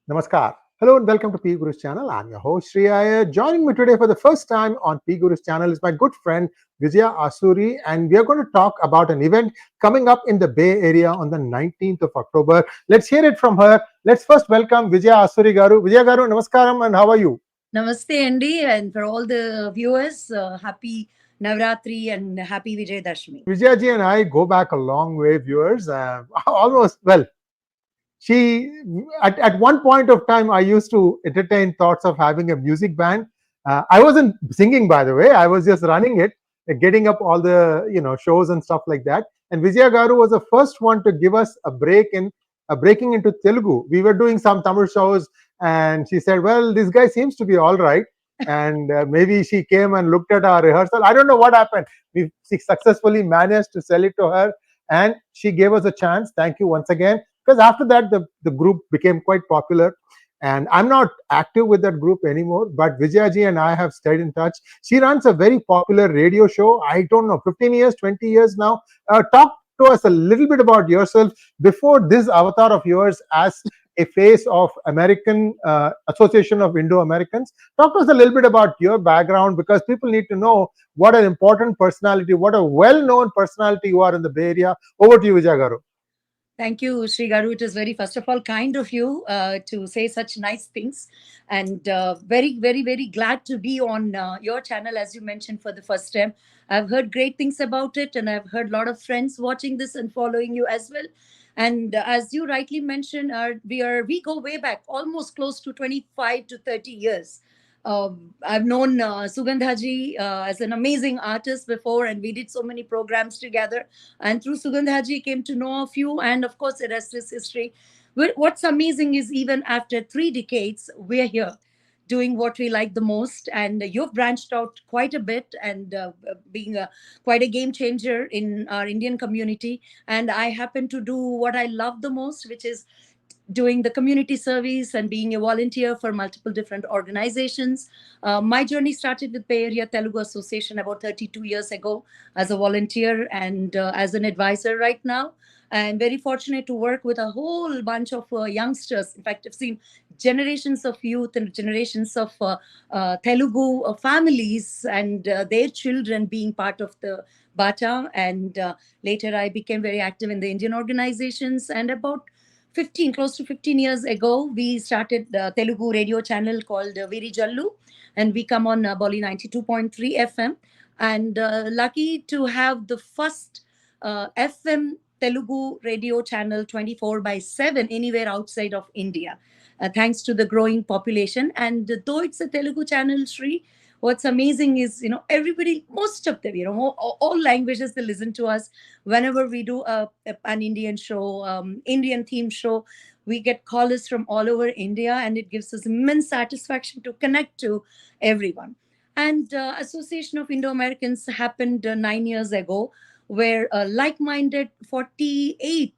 Namaskar. Hello and welcome to PGurus channel. I'm your host Sree Iyer. Joining me today for the first time on PGurus channel is my good friend Vijaya Asuri, and we are going to talk about an event coming up in the Bay Area on the 19th of October. Let's hear it from her. Let's first welcome Vijaya Asuri garu. Vijaya garu, namaskaram, and how are you? Namaste, Andy, and for all the viewers, happy Navratri and happy Vijayadashmi. Vijaya ji and I go back a long way, viewers. Almost, well, she at one point of time I used to entertain thoughts of having a music band. I wasn't singing, by the way. I was just running it, getting up all the shows and stuff like that. And Vijaya Garu was the first one to give us a break in breaking into Telugu. We were doing some Tamil shows, and she said, well, this guy seems to be all right. And maybe she came and looked at our rehearsal. I don't know what happened. We successfully managed to sell it to her, and she gave us a chance. Thank you once again, because after that the group became quite popular, and I'm not active with that group anymore, but Vijayaji and I have stayed in touch. She runs a very popular radio show, I don't know, 15 years, 20 years now. Talk to us a little bit about yourself before this avatar of yours as a face of American Association of Indo-Americans. Talk to us a little bit about your background, because people need to know what an important personality, what a well-known personality you are in the Bay Area. Over to you, Vijaya Garu. Thank you, Sri Garu. It is very, first of all, kind of you to say such nice things. And very, very, very glad to be on your channel, as you mentioned, for the first time. I've heard great things about it, and I've heard a lot of friends watching this and following you as well. And as you rightly mentioned, we go way back, almost close to 25 to 30 years. I've known Sugandhaji as an amazing artist before, and we did so many programs together. And through Sugandhaji, came to know of you, and of course, the rest is history. What's amazing is even after 3 decades, we're here doing what we like the most, and you've branched out quite a bit, and being quite a game changer in our Indian community. And I happen to do what I love the most, which is doing the community service and being a volunteer for multiple different organizations. My journey started with Bay Area Telugu Association about 32 years ago as a volunteer and as an advisor right now. I'm very fortunate to work with a whole bunch of youngsters. In fact, I've seen generations of youth and generations of Telugu families and their children being part of the Bata. And later I became very active in the Indian organizations. And about close to 15 years ago, we started the Telugu radio channel called 𝗣𝗽𝗍𝙗𝘓, and we come on Bolly 92.3 FM. And lucky to have the first FM Telugu radio channel 24/7 anywhere outside of India, thanks to the growing population. And though it's a Telugu channel, Sri, what's amazing is, everybody, most of them, all languages, they listen to us. Whenever we do an Indian show, Indian theme show, we get callers from all over India, and it gives us immense satisfaction to connect to everyone. And Association of Indo-Americans happened 9 years ago, where like-minded 48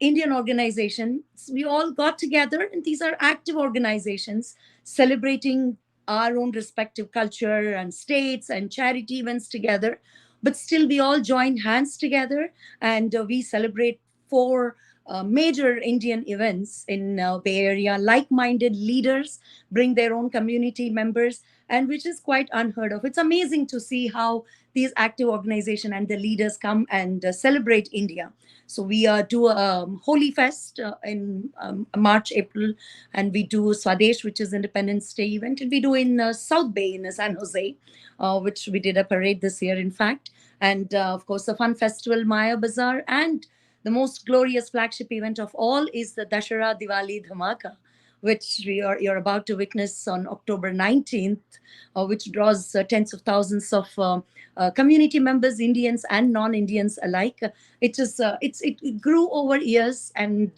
Indian organizations, we all got together, and these are active organizations celebrating our own respective culture and states and charity events together. But still, we all join hands together, and we celebrate four major Indian events in Bay Area. Like-minded leaders bring their own community members, and which is quite unheard of. It's amazing to see how these active organizations and the leaders come and celebrate India. So we do a Holy Fest in March, April, and we do Swadesh, which is Independence Day event, and we do in South Bay in San Jose, which we did a parade this year, in fact. And of course, the fun festival, Maya Bazaar, and the most glorious flagship event of all is the Dussehra Diwali Dhamaka, which you're about to witness on October 19th, which draws tens of thousands of community members, Indians and non-Indians alike. It grew over years, and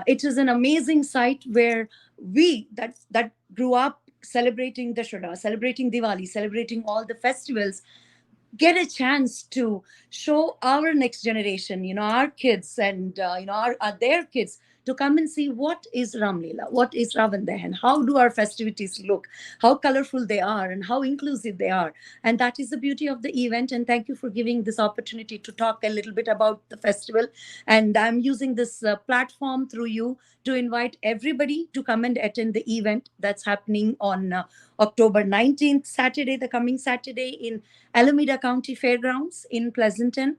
it is an amazing sight where we that grew up celebrating Dussehra, celebrating Diwali, celebrating all the festivals, get a chance to show our next generation, our kids, and their kids, to come and see what is Ram Leela, what is Ravan Dahan, how do our festivities look, how colorful they are, and how inclusive they are. And that is the beauty of the event. And thank you for giving this opportunity to talk a little bit about the festival. And I'm using this platform through you to invite everybody to come and attend the event that's happening on October 19th, Saturday, the coming Saturday, in Alameda County Fairgrounds in Pleasanton.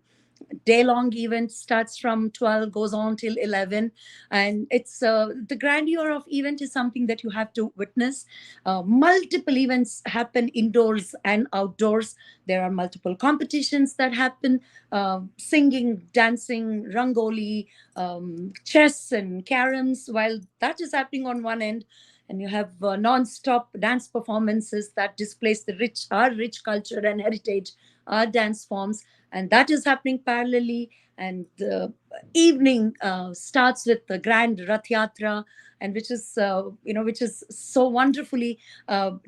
Day-long event starts from 12, goes on till 11, and it's the grandeur of event is something that you have to witness. Multiple events happen indoors and outdoors. There are multiple competitions that happen, singing, dancing, rangoli, chess and caroms. While that is happening on one end, and you have non-stop dance performances that displays our rich culture and heritage, our dance forms, and that is happening parallelly. And the evening starts with the grand Rath Yatra, and which is so wonderfully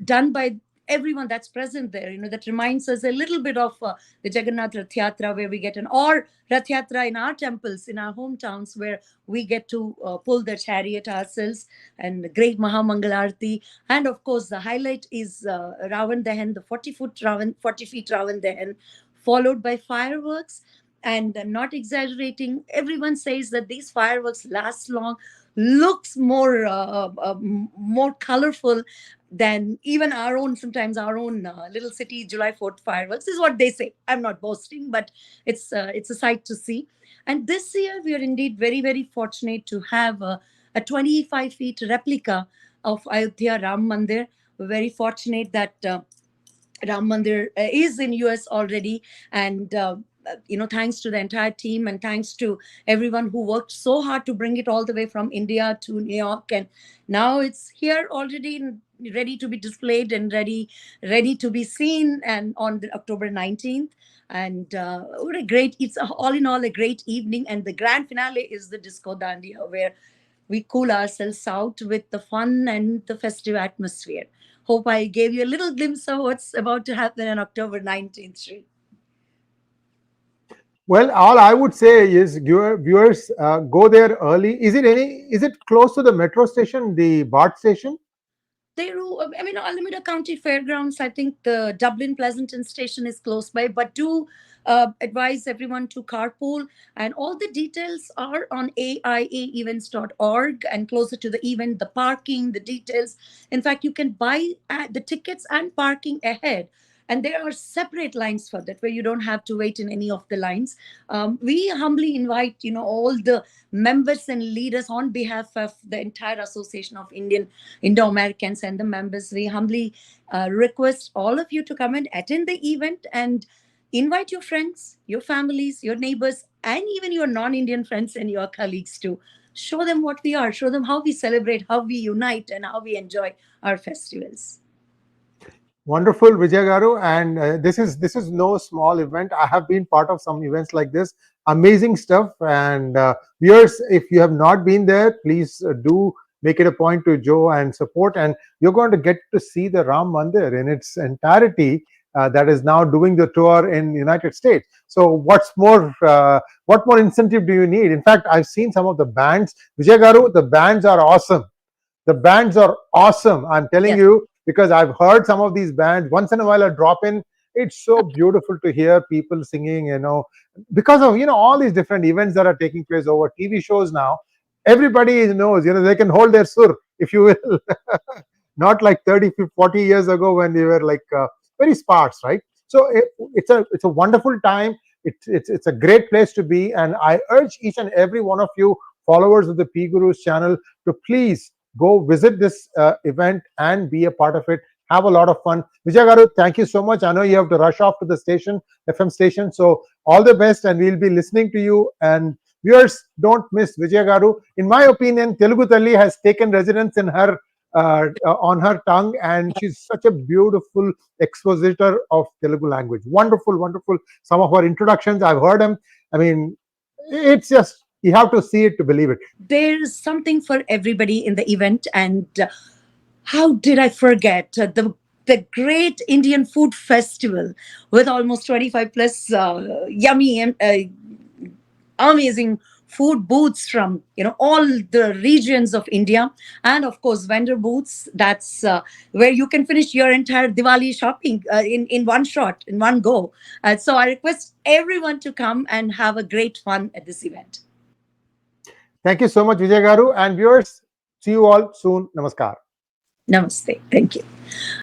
done by everyone that's present there. That reminds us a little bit of the Jagannath Rath Yatra, where we get or Rath Yatra in our temples, in our hometowns, where we get to pull the chariot ourselves, and the great Mahamangalarti. And of course, the highlight is Ravan Dahan, the 40 feet Ravan Dahan, followed by fireworks. And not exaggerating, everyone says that these fireworks last long, looks more colorful than even sometimes our own little city July 4th fireworks, is what they say. I'm not boasting, but it's a sight to see. And this year we are indeed very, very fortunate to have a 25 feet replica of Ayodhya Ram Mandir. We're very fortunate that Ram Mandir is in US already, and thanks to the entire team, and thanks to everyone who worked so hard to bring it all the way from India to New York, and now it's here already, ready to be displayed and ready to be seen, and on the October 19th. And what a great, it's all in all a great evening. And the grand finale is the disco dandiya, where we cool ourselves out with the fun and the festive atmosphere. Hope I gave you a little glimpse of what's about to happen on October 19th, Sree. Well, all I would say is viewers go there early. Is it close to the metro station, the BART station? Alameda County Fairgrounds, I think the Dublin Pleasanton station is close by, but do advise everyone to carpool. And all the details are on aiaevents.org, and closer to the event, the parking, the details. In fact, you can buy the tickets and parking ahead. And there are separate lines for that, where you don't have to wait in any of the lines. We humbly invite, all the members and leaders on behalf of the entire Association of Indo-Americans and the members. We humbly request all of you to come and attend the event, and invite your friends, your families, your neighbors, and even your non-Indian friends and your colleagues too. Show them what we are, show them how we celebrate, how we unite, and how we enjoy our festivals. Wonderful, Vijay Garu, and this is no small event. I have been part of some events like this. Amazing stuff. And viewers, if you have not been there, please do make it a point to go and support. And you're going to get to see the Ram Mandir in its entirety. That is now doing the tour in the United States. So what more incentive do you need? In fact, I've seen some of the bands. Vijay Garu, the bands are awesome. The bands are awesome. I'm telling you, because I've heard some of these bands. Once in a while I drop in. It's so beautiful to hear people singing, because of, all these different events that are taking place over TV shows now. Everybody knows, they can hold their sur, if you will. Not like 30, 40 years ago when they were like very sparse, right? So it's a wonderful time. It's a great place to be. And I urge each and every one of you followers of the PGurus channel to please go visit this event and be a part of it. Have a lot of fun. Vijay Garu, thank you so much. I know you have to rush off to the FM station. So all the best, and we'll be listening to you. And viewers, don't miss Vijay Garu. In my opinion, Telugu Talli has taken residence in her on her tongue, and she's such a beautiful expositor of Telugu language. Wonderful, wonderful. Some of her introductions, I've heard them. It's just, you have to see it to believe it. There's something for everybody in the event. And how did I forget the great Indian food festival with almost 25 plus yummy and amazing food booths from all the regions of India, and of course vendor booths. That's where you can finish your entire Diwali shopping in one shot, in one go. So I request everyone to come and have a great fun at this event. Thank you so much, Vijay Garu, and viewers. See you all soon. Namaskar. Namaste. Thank you.